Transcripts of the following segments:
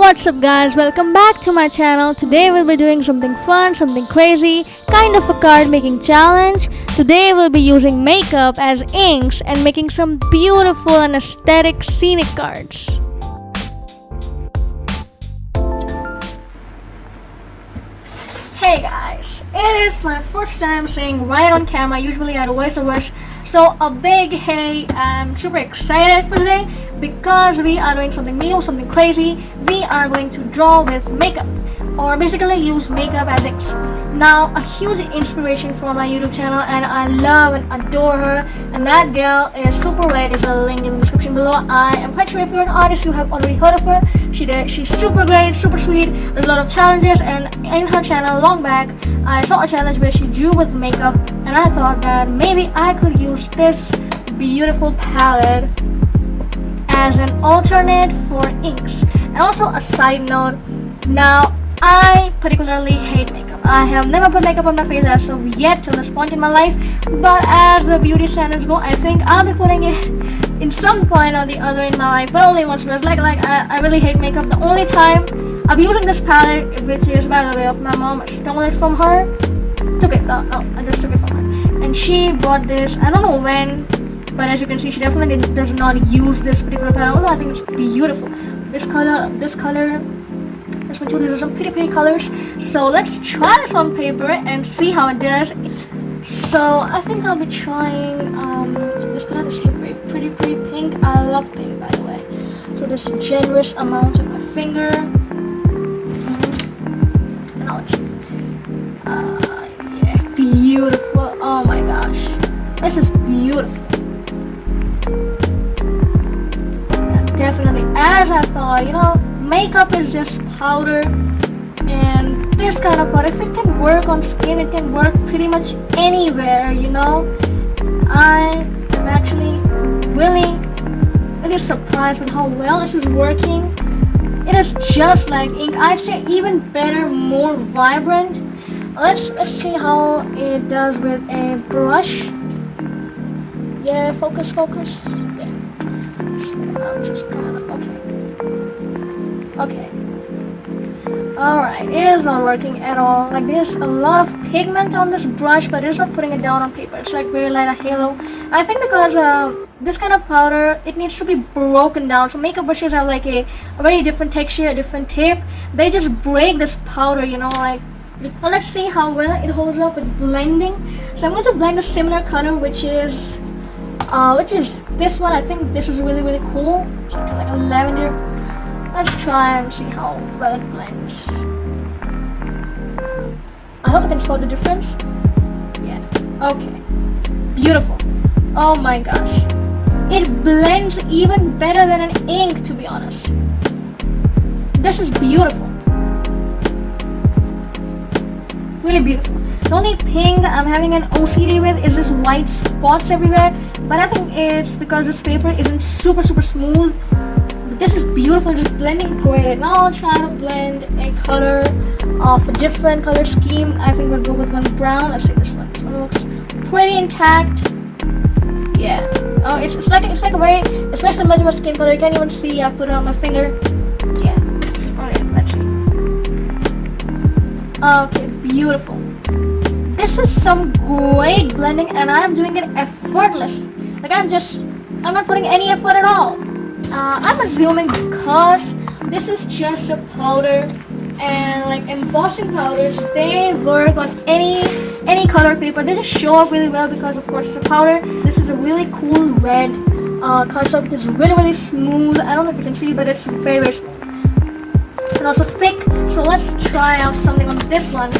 What's up guys, welcome back to my channel. Today we'll be doing something fun, something crazy, kind of a card making challenge. Today we'll be using makeup as inks and making some beautiful and aesthetic scenic cards. Hey guys, it is my first time saying right on camera. Usually I do voiceovers. So a big hey, I'm super excited for today because we are doing something new, something crazy. We are going to draw with makeup, or basically use makeup as inks. Now, a huge inspiration for my YouTube channel, and I love and adore her, and that girl is super great. There's a link in the description below. I am quite sure if you're an artist, you have already heard of her. She's super great, super sweet. There's a lot of challenges, and in her channel long back, I saw a challenge where she drew with makeup, and I thought that maybe I could use this beautiful palette as an alternate for inks. And also a side note, now I particularly hate makeup. I have never put makeup on my face as of yet till this point in my life, but as the beauty standards go, I think I'll be putting it in some point or the other in my life, but only once. Because I really hate makeup. The only time I'll be using this palette, which is by the way of my mom, I stole it from her. I just took it from her, and she bought this, I don't know when, but as you can see, she definitely does not use this particular palette. Although I think it's beautiful. This color, this one too. These are some pretty colors. So let's try this on paper and see how it does. So I think I'll be trying this color. This is a very pretty pink. I love pink, by the way. So this generous amount on my finger. And now let's see. Yeah, beautiful. Oh my gosh, this is beautiful. Definitely, as I thought, makeup is just powder, and this kind of powder, if it can work on skin, it can work pretty much anywhere. I am actually really surprised with how well this is working. It is just like ink. I'd say even better, more vibrant. Let's see how it does with a brush. Yeah, focus. Yeah. I'm just trying to, okay. Alright, it is not working at all. Like, there's a lot of pigment on this brush, but it's not putting it down on paper. It's like very light, a halo. I think because this kind of powder, it needs to be broken down. So makeup brushes have like a very different texture, a different tip. They just break this powder, well, let's see how well it holds up with blending. So I'm going to blend a similar color, which is this one. I think this is really cool. It's kind of like a lavender. Let's try and see how well it blends. I hope you can spot the difference. Yeah, okay, beautiful. Oh my gosh, it blends even better than an ink, to be honest. This is beautiful, really beautiful. The only thing I'm having an OCD with is this white spots everywhere, but I think it's because this paper isn't super smooth. But this is beautiful, just blending great. Now I'll try to blend a color of a different color scheme. I think we'll go with one brown. Let's see this one. This one looks pretty intact. Yeah. Oh, it's like a very, it's very similar to my skin color. You can't even see. I've put it on my finger. Yeah. Okay, let's see. Okay, beautiful. This is some great blending, and I am doing it effortlessly. Like, I'm not putting any effort at all. I'm assuming because this is just a powder, and like embossing powders, they work on any color paper. They just show up really well because, of course, it's a powder. This is a really cool red cardstock. It is really smooth. I don't know if you can see, but it's very smooth and also thick. So let's try out something on this one.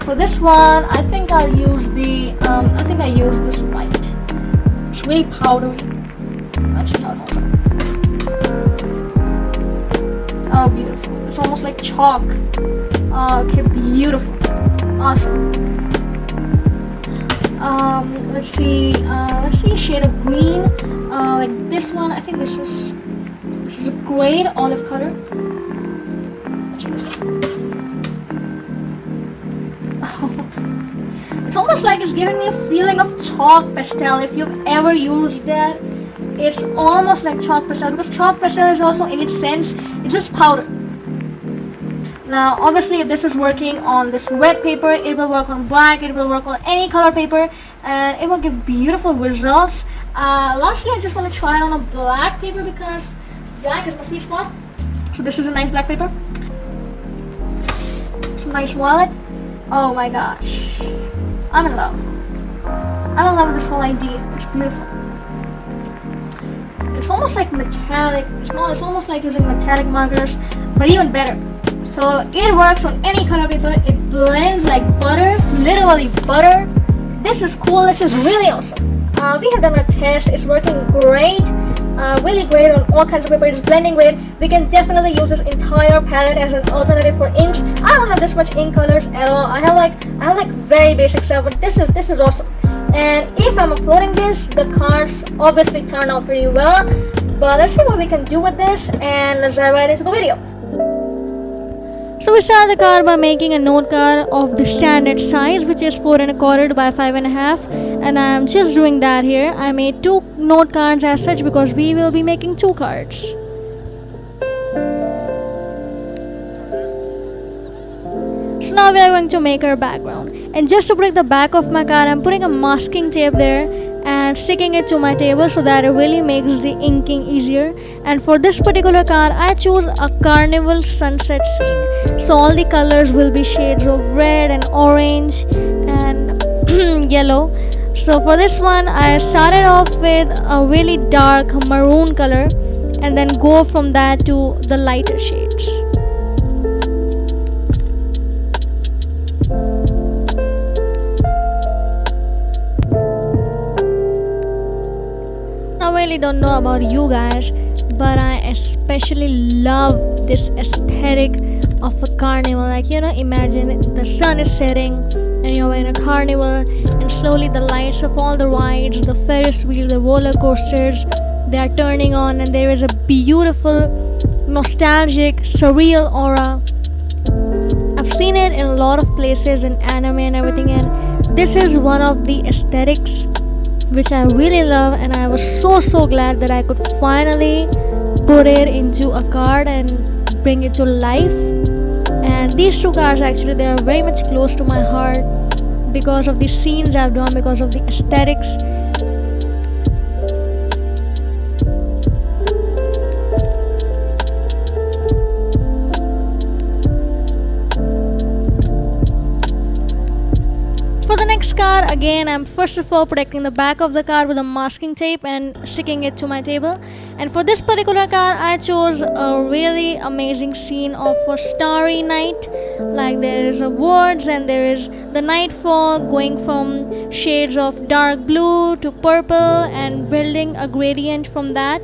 For this one, I think I'll use I use this white. It's really powdery. Let's see how it holds up. Oh, beautiful. It's almost like chalk. Okay, beautiful. Awesome. Let's see a shade of green. Like this one, I think this is a great olive color. Let's see this one. It's almost like it's giving me a feeling of chalk pastel. If you've ever used that, it's almost like chalk pastel, because chalk pastel is also, in its sense, it's just powder. Now obviously if this is working on this red paper, it will work on black, it will work on any color paper, and it will give beautiful results. Lastly, I just want to try it on a black paper because black is my sweet spot. So this is a nice black paper. Some nice wallet. Oh my gosh, I'm in love. I'm in love with this whole idea. It's beautiful. It's almost like metallic. It's almost like using metallic markers, but even better. So it works on any color paper. It blends like butter, literally butter. This is cool. This is really awesome. We have done a test. It's working great. Really great on all kinds of paper. It's blending great. We can definitely use this entire palette as an alternative for inks. I don't have this much ink colors at all. I have like very basic stuff, but this is awesome. And if I'm uploading this, the cards obviously turn out pretty well. But let's see what we can do with this, and let's dive right into the video. So we start the card by making a note card of the standard size, which is 4 1/4 by 5 1/2, and I'm just doing that here. I made 2 note cards as such because we will be making 2 cards. So now we are going to make our background, and just to break the back of my card, I'm putting a masking tape there and sticking it to my table so that it really makes the inking easier. And for this particular card, I chose a carnival sunset scene, so all the colors will be shades of red and orange and yellow. So for this one, I started off with a really dark maroon color and then go from that to the lighter shades. I really don't know about you guys, but I especially love this aesthetic of a carnival. Like, you know, imagine the sun is setting and you're in a carnival, and slowly the lights of all the rides, the Ferris wheel, the roller coasters, they are turning on, and there is a beautiful, nostalgic, surreal aura. I've seen it in a lot of places in anime and everything, and this is one of the aesthetics which I really love, and I was so glad that I could finally put it into a card and bring it to life. And these 2 cards actually, they are very much close to my heart because of the scenes I've done, because of the aesthetics. For the next card, again, I'm first of all protecting the back of the card with a masking tape and sticking it to my table. And for this particular card, I chose a really amazing scene of a starry night. Like, there is a woods and there is the nightfall going from shades of dark blue to purple and building a gradient from that.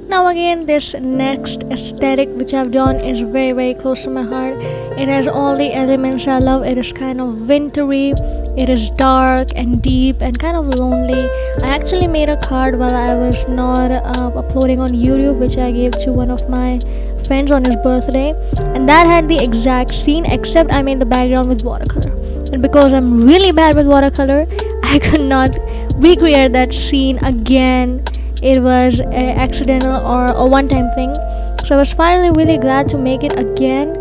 Now again, this next aesthetic which I've done is very close to my heart. It has all the elements I love. It is kind of wintry, it is dark and deep and kind of lonely. I actually made a card while I was not uploading on YouTube, which I gave to one of my friends on his birthday, and that had the exact scene, except I made the background with watercolor. And because I'm really bad with watercolor, I could not recreate that scene again. It was an accidental or a one-time thing, so I was finally really glad to make it again.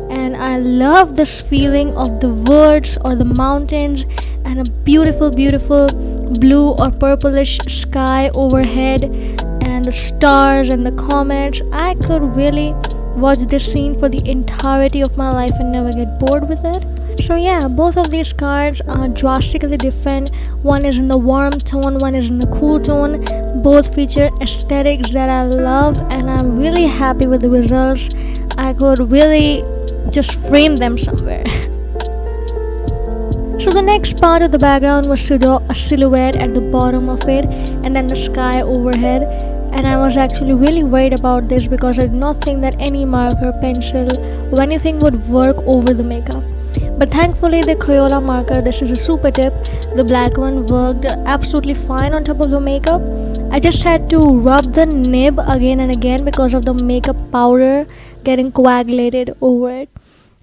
And I love this feeling of the woods or the mountains and a beautiful blue or purplish sky overhead and the stars and the comets. I could really watch this scene for the entirety of my life and never get bored with it. So yeah, both of these cards are drastically different. One is in the warm tone, one is in the cool tone. Both feature aesthetics that I love, and I'm really happy with the results. I could really just frame them somewhere. So the next part of the background was to draw a silhouette at the bottom of it and then the sky overhead. And I was actually really worried about this because I did not think that any marker, pencil or anything would work over the makeup. But thankfully the Crayola marker, this is a super tip, the black one, worked absolutely fine on top of the makeup. I just had to rub the nib again and again because of the makeup powder getting coagulated over it.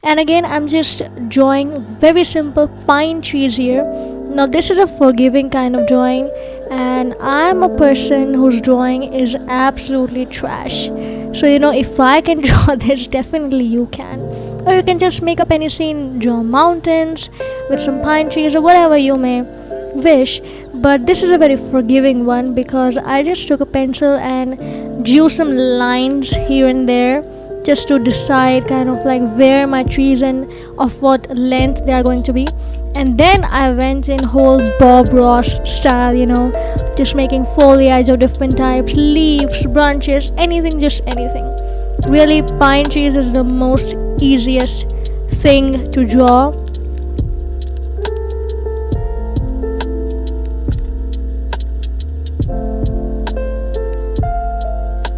And again, I'm just drawing very simple pine trees here. Now this is a forgiving kind of drawing, and I'm a person whose drawing is absolutely trash. So, if I can draw this, definitely you can. Or you can just make up any scene, draw mountains with some pine trees or whatever you may wish. But this is a very forgiving one because I just took a pencil and drew some lines here and there just to decide kind of like where my trees and of what length they are going to be. And then I went in whole Bob Ross style, just making foliage of different types, leaves, branches, anything, just anything. Really, pine trees is the most easiest thing to draw.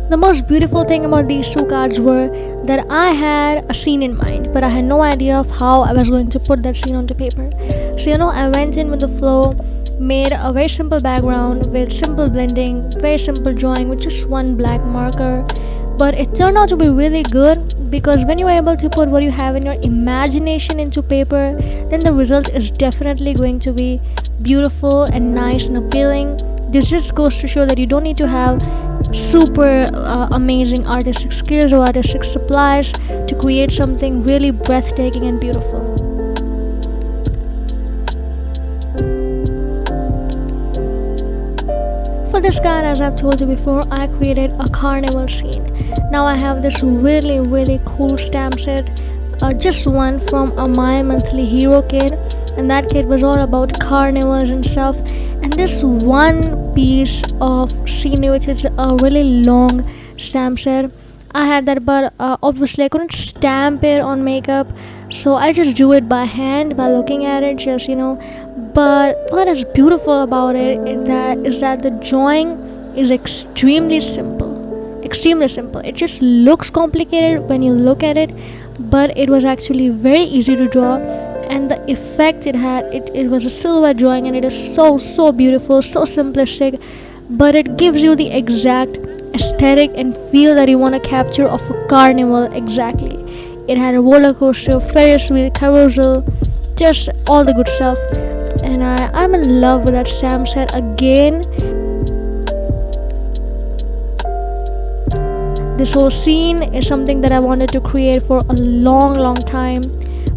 The most beautiful thing about these two cards were that I had a scene in mind, but I had no idea of how I was going to put that scene onto paper. So, I went in with the flow, made a very simple background with simple blending, very simple drawing with just one black marker. But it turned out to be really good because when you're able to put what you have in your imagination into paper, then the result is definitely going to be beautiful and nice and appealing. This just goes to show that you don't need to have super amazing artistic skills or artistic supplies to create something really breathtaking and beautiful. For this card, as I've told you before, I created a carnival scene. Now I have this really cool stamp set, just one from a My Monthly Hero kit, and that kit was all about carnivals and stuff. And this one piece of scenery, which is a really long stamp set, I had that, but obviously I couldn't stamp it on makeup, so I just drew it by hand by looking at it, But what is beautiful about it is that the drawing is extremely simple. It just looks complicated when you look at it, but it was actually very easy to draw. And the effect it had, it was a silhouette drawing, and it is so beautiful, so simplistic, but it gives you the exact aesthetic and feel that you want to capture of a carnival. Exactly, it had a roller coaster, Ferris wheel, carousel, just all the good stuff. And I'm in love with that stamp set again. This whole scene is something that I wanted to create for a long time,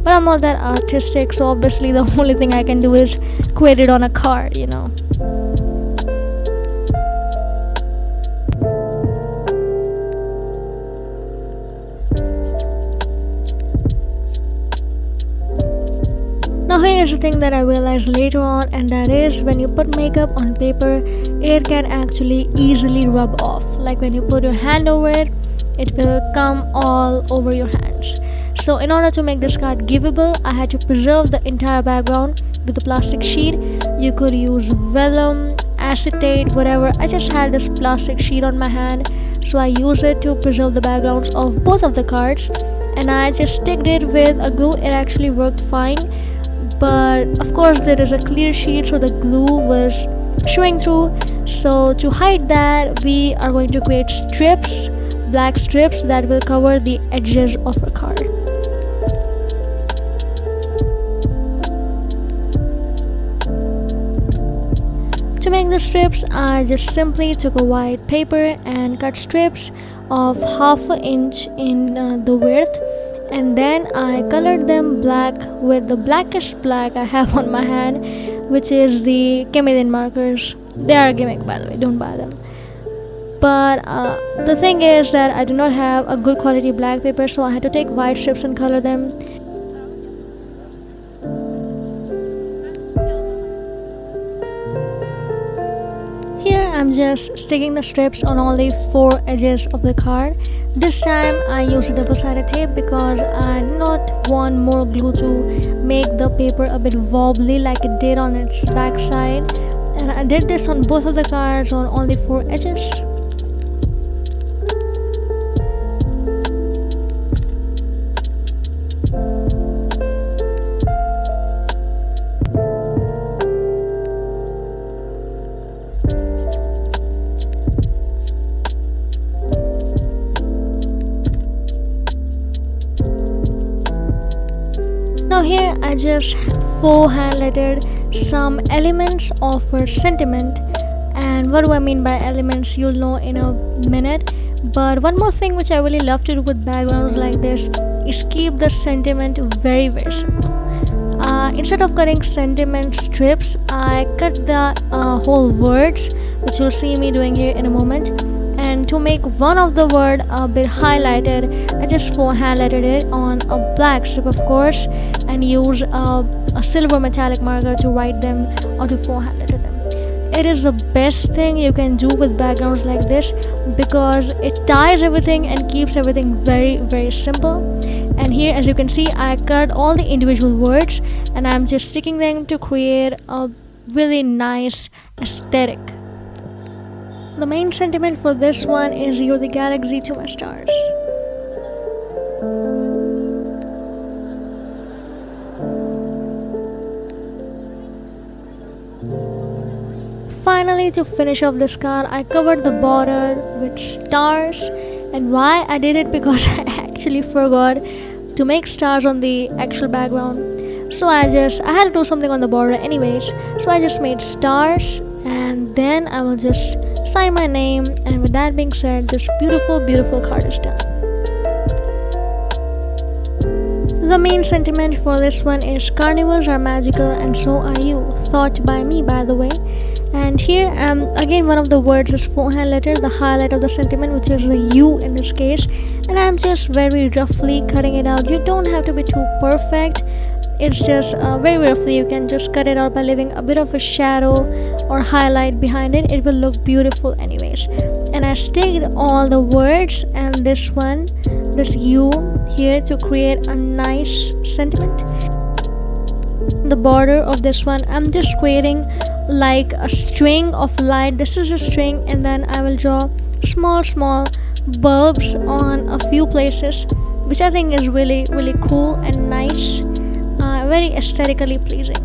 but I'm not that artistic, so obviously the only thing I can do is create it on a card. Now here's the thing that I realized later on, and that is when you put makeup on paper, it can actually easily rub off. Like when you put your hand over it, it will come all over your hands. So in order to make this card giveable, I had to preserve the entire background with a plastic sheet. You could use vellum, acetate, whatever. I just had this plastic sheet on my hand, so I used it to preserve the backgrounds of both of the cards, and I just sticked it with a glue. It actually worked fine, but of course there is a clear sheet, so the glue was showing through. So to hide that, we are going to create strips, black strips that will cover the edges of our card. To make the strips, I just simply took a white paper and cut strips of 1/2 inch in the width, and then I colored them black with the blackest black I have on my hand, which is the chameleon markers. They are a gimmick, by the way, don't buy them. But the thing is that I do not have a good quality black paper, so I had to take white strips and color them. Here I'm just sticking the strips on only 4 edges of the card. This time I used a double-sided tape because I did not want more glue to make the paper a bit wobbly like it did on its back side. And I did this on both of the cards on only 4 edges. Now here I just faux hand lettered some elements of her sentiment And what do I mean by elements, you'll know in a minute. But one more thing which I really love to do with backgrounds like this is keep the sentiment very very simple. Instead of cutting sentiment strips, I cut the whole words, which you'll see me doing here in a moment. And to make one of the word a bit highlighted, I just highlighted it on a black strip, of course, and use a silver metallic marker to write them or to highlight them. It is the best thing you can do with backgrounds like this because it ties everything and keeps everything very very simple. And here, as you can see, I cut all the individual words and I'm just sticking them to create a really nice aesthetic. The main sentiment for this one is "You're the galaxy to my stars." Finally, to finish off this card, I covered the border with stars. And why I did it, because I actually forgot to make stars on the actual background. So I had to do something on the border anyways. So I just made stars, and then I will just sign my name. And with that being said, this beautiful card is done. The main sentiment for this one is "Carnivals are magical and so are you." Thought by me, by the way. And here again, one of the words is highlighted, the highlight of the sentiment, which is the "you" in this case. And I'm just very roughly cutting it out. You don't have to be too perfect. It's just very roughly. You can just cut it out by leaving a bit of a shadow or highlight behind it. It will look beautiful anyways. And I sticked all the words and this "you" here to create a nice sentiment. The border of this one, I'm just creating like a string of light. This is a string, and then I will draw small bulbs on a few places, which I think is really cool and nice, very aesthetically pleasing.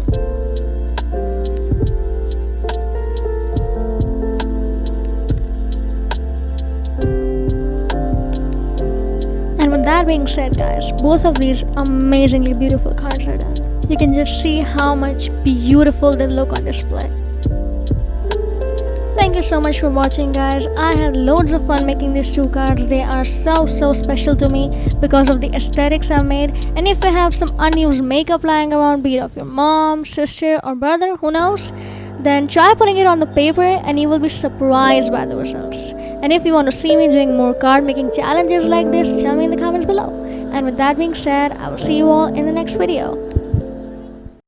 And with that being said, guys, both of these amazingly beautiful cards are done. You can just see how much beautiful they look on display. Thank you so much for watching, guys. I had loads of fun making these two cards. They are so special to me because of the aesthetics I've made. And if you have some unused makeup lying around, be it of your mom, sister or brother, who knows, then try putting it on the paper and you will be surprised by the results. And if you want to see me doing more card making challenges like this, tell me in the comments below. And with that being said, I will see you all in the next video.